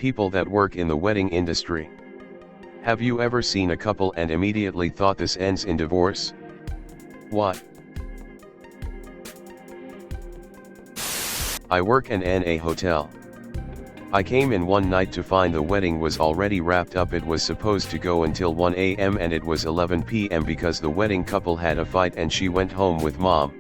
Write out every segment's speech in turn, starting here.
People that work in the wedding industry. Have you ever seen a couple and immediately thought this ends in divorce? What? I work in a hotel. I came in one night to find the wedding was already wrapped up. It was supposed to go until 1 a.m. and it was 11 p.m. because the wedding couple had a fight and she went home with mom.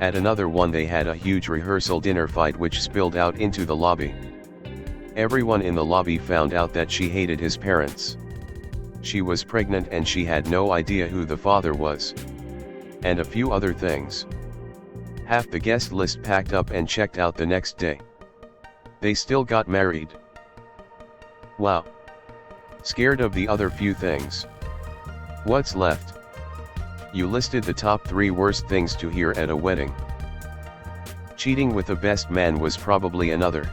At another one they had a huge rehearsal dinner fight which spilled out into the lobby. Everyone in the lobby found out that she hated his parents. She was pregnant and she had no idea who the father was. And a few other things. Half the guest list packed up and checked out the next day. They still got married. Wow. Scared of the other few things. What's left? You listed the top 3 worst things to hear at a wedding. Cheating with the best man was probably another.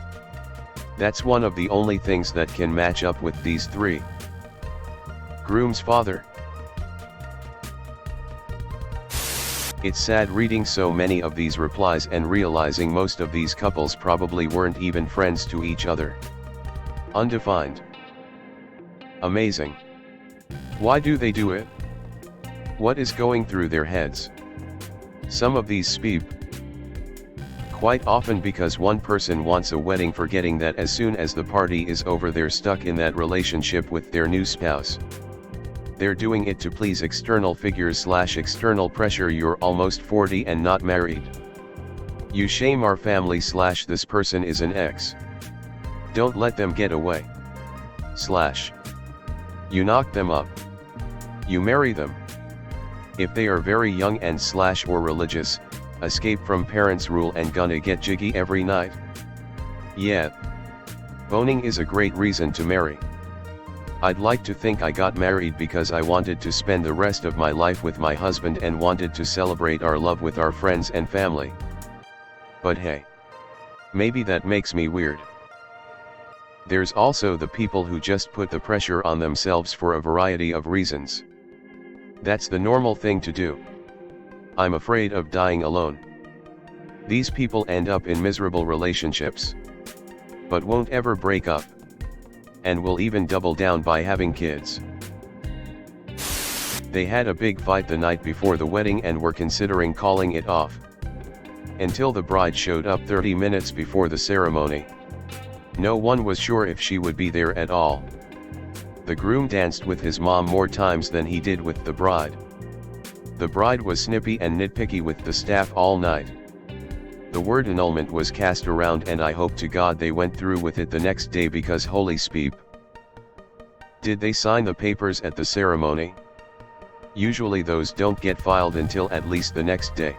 That's one of the only things that can match up with these 3. Groom's father. It's sad reading so many of these replies and realizing most of these couples probably weren't even friends to each other. Undefined. Amazing. Why do they do it? What is going through their heads? Some of these speep. Quite often because one person wants a wedding, forgetting that as soon as the party is over they're stuck in that relationship with their new spouse. They're doing it to please external figures / external pressure. You're almost 40 and not married. You shame our family / this person is an ex. Don't let them get away. / You knock them up. You marry them. If they are very young and / or religious, escape from parents' rule and gonna get jiggy every night. Yeah. Boning is a great reason to marry. I'd like to think I got married because I wanted to spend the rest of my life with my husband and wanted to celebrate our love with our friends and family. But hey. Maybe that makes me weird. There's also the people who just put the pressure on themselves for a variety of reasons. That's the normal thing to do. I'm afraid of dying alone. These people end up in miserable relationships. But won't ever break up. And will even double down by having kids. They had a big fight the night before the wedding and were considering calling it off. Until the bride showed up 30 minutes before the ceremony. No one was sure if she would be there at all. The groom danced with his mom more times than he did with the bride. The bride was snippy and nitpicky with the staff all night. The word annulment was cast around and I hope to God they went through with it the next day because holy speep. Did they sign the papers at the ceremony? Usually those don't get filed until at least the next day.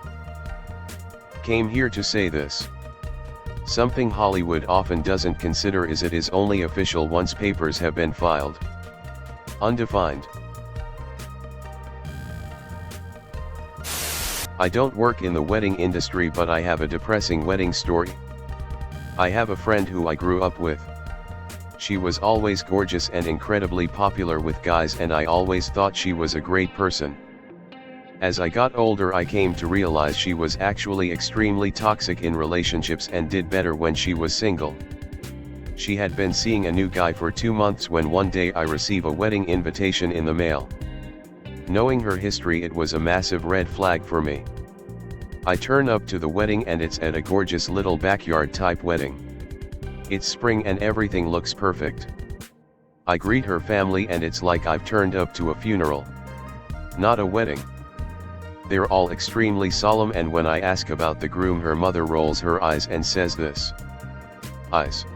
Came here to say this. Something Hollywood often doesn't consider is it is only official once papers have been filed. Undefined. I don't work in the wedding industry, but I have a depressing wedding story. I have a friend who I grew up with. She was always gorgeous and incredibly popular with guys, and I always thought she was a great person. As I got older, I came to realize she was actually extremely toxic in relationships and did better when she was single. She had been seeing a new guy for 2 months when one day I receive a wedding invitation in the mail. Knowing her history, it was a massive red flag for me. I turn up to the wedding and it's at a gorgeous little backyard type wedding. It's spring and everything looks perfect. I greet her family and it's like I've turned up to a funeral. Not a wedding. They're all extremely solemn, and when I ask about the groom, her mother rolls her eyes and says this. Eyes.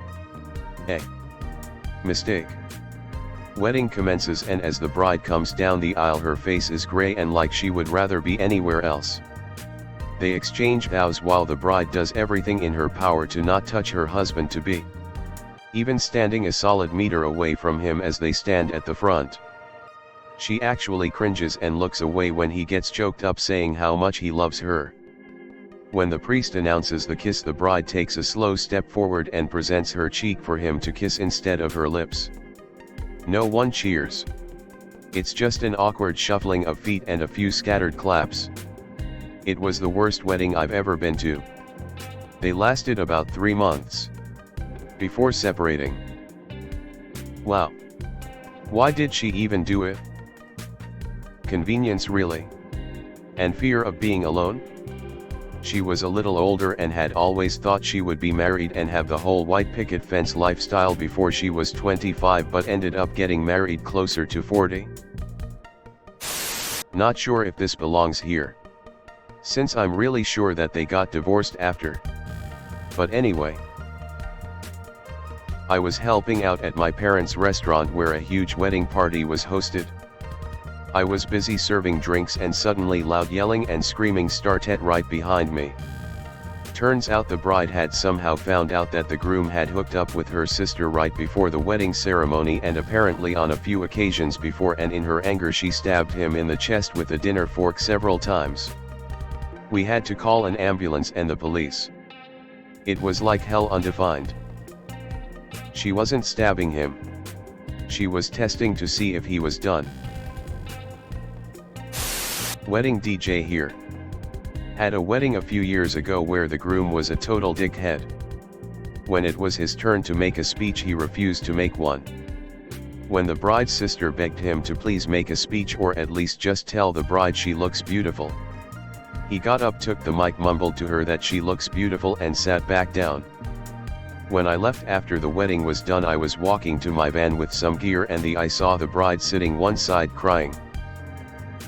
Mistake. Wedding commences, and as the bride comes down the aisle her face is gray and like she would rather be anywhere else. They exchange vows while the bride does everything in her power to not touch her husband-to-be. Even standing a solid meter away from him as they stand at the front. She actually cringes and looks away when he gets choked up saying how much he loves her. When the priest announces the kiss, the bride takes a slow step forward and presents her cheek for him to kiss instead of her lips. No one cheers. It's just an awkward shuffling of feet and a few scattered claps. It was the worst wedding I've ever been to. They lasted about 3 months. Before separating. Wow. Why did she even do it? Convenience really? And fear of being alone? She was a little older and had always thought she would be married and have the whole white picket fence lifestyle before she was 25, but ended up getting married closer to 40. Not sure if this belongs here, since I'm really sure that they got divorced after. But anyway, I was helping out at my parents' restaurant where a huge wedding party was hosted. I was busy serving drinks and suddenly loud yelling and screaming started right behind me. Turns out the bride had somehow found out that the groom had hooked up with her sister right before the wedding ceremony, and apparently on a few occasions before, and in her anger she stabbed him in the chest with a dinner fork several times. We had to call an ambulance and the police. It was like hell undefined. She wasn't stabbing him. She was testing to see if he was done. Wedding DJ here. Had a wedding a few years ago where the groom was a total dickhead. When it was his turn to make a speech, he refused to make one. When the bride's sister begged him to please make a speech or at least just tell the bride she looks beautiful, he got up, took the mic, mumbled to her that she looks beautiful, and sat back down. When I left after the wedding was done, I was walking to my van with some gear and I saw the bride sitting one side crying.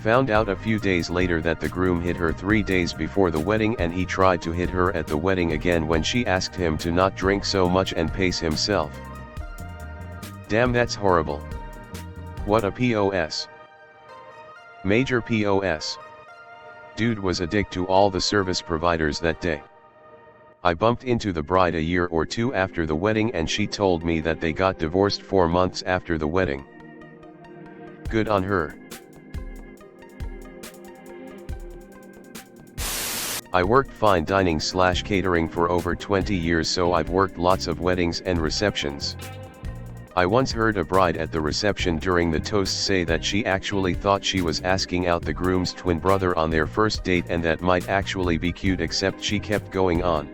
Found out a few days later that the groom hit her 3 days before the wedding, and he tried to hit her at the wedding again when she asked him to not drink so much and pace himself. Damn, that's horrible. What a POS. Major POS. Dude was a dick to all the service providers that day. I bumped into the bride a year or two after the wedding and she told me that they got divorced 4 months after the wedding. Good on her. I worked fine dining / catering for over 20 years, so I've worked lots of weddings and receptions. I once heard a bride at the reception during the toast say that she actually thought she was asking out the groom's twin brother on their first date, and that might actually be cute, except she kept going on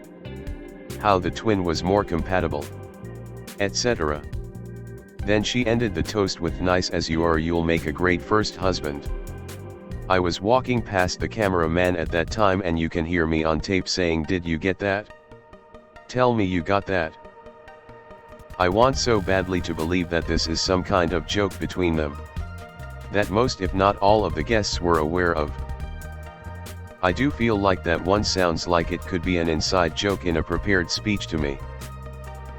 how the twin was more compatible, etc. Then she ended the toast with, "Nice as you are, you'll make a great first husband." I was walking past the cameraman at that time and you can hear me on tape saying, "Did you get that? Tell me you got that." I want so badly to believe that this is some kind of joke between them, that most if not all of the guests were aware of. I do feel like that one sounds like it could be an inside joke in a prepared speech to me.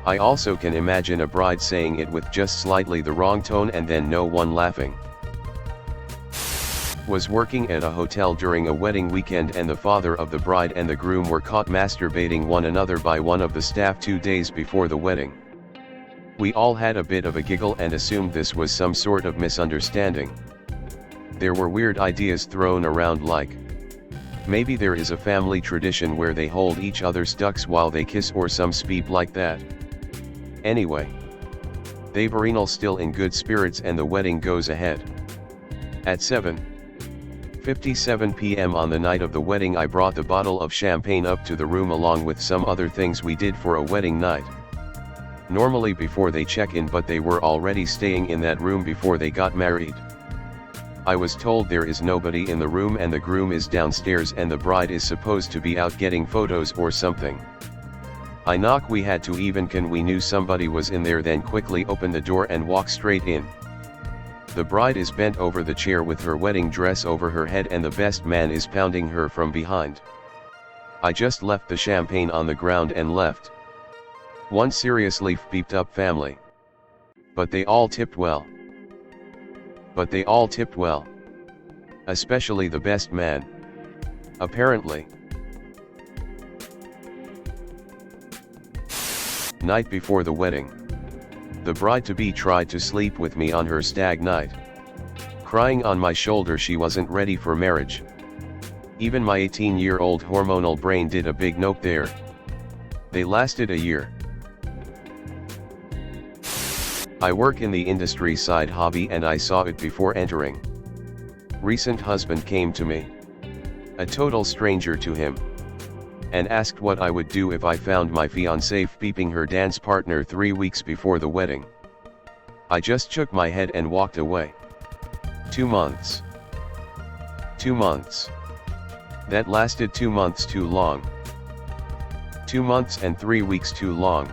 I also can imagine a bride saying it with just slightly the wrong tone and then no one laughing. Was working at a hotel during a wedding weekend and the father of the bride and the groom were caught masturbating one another by one of the staff 2 days before the wedding. We all had a bit of a giggle and assumed this was some sort of misunderstanding. There were weird ideas thrown around like, maybe there is a family tradition where they hold each other's ducks while they kiss or some speep like that. Anyway, they were all still in good spirits and the wedding goes ahead. At 7:57 p.m. on the night of the wedding, I brought the bottle of champagne up to the room along with some other things we did for a wedding night. Normally before they check in, but they were already staying in that room before they got married. I was told there is nobody in the room and the groom is downstairs and the bride is supposed to be out getting photos or something. I knock, we had to even can, we knew somebody was in there, then quickly open the door and walk straight in. The bride is bent over the chair with her wedding dress over her head and the best man is pounding her from behind. I just left the champagne on the ground and left. One seriously beeped up family. But they all tipped well. Especially the best man. Apparently. Night before the wedding. The bride-to-be tried to sleep with me on her stag night. Crying on my shoulder she wasn't ready for marriage. Even my 18-year-old hormonal brain did a big nope there. They lasted a year. I work in the industry side hobby and I saw it before entering. Recent husband came to me, a total stranger to him, and asked what I would do if I found my fiancée peeping her dance partner 3 weeks before the wedding. I just shook my head and walked away. 2 months. 2 months. That lasted 2 months too long. 2 months and 3 weeks too long.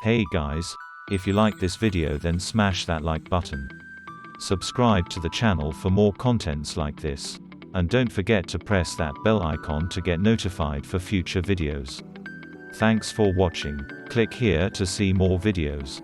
Hey guys, if you like this video then smash that like button. Subscribe to the channel for more contents like this. And don't forget to press that bell icon to get notified for future videos. Thanks for watching. Click here to see more videos.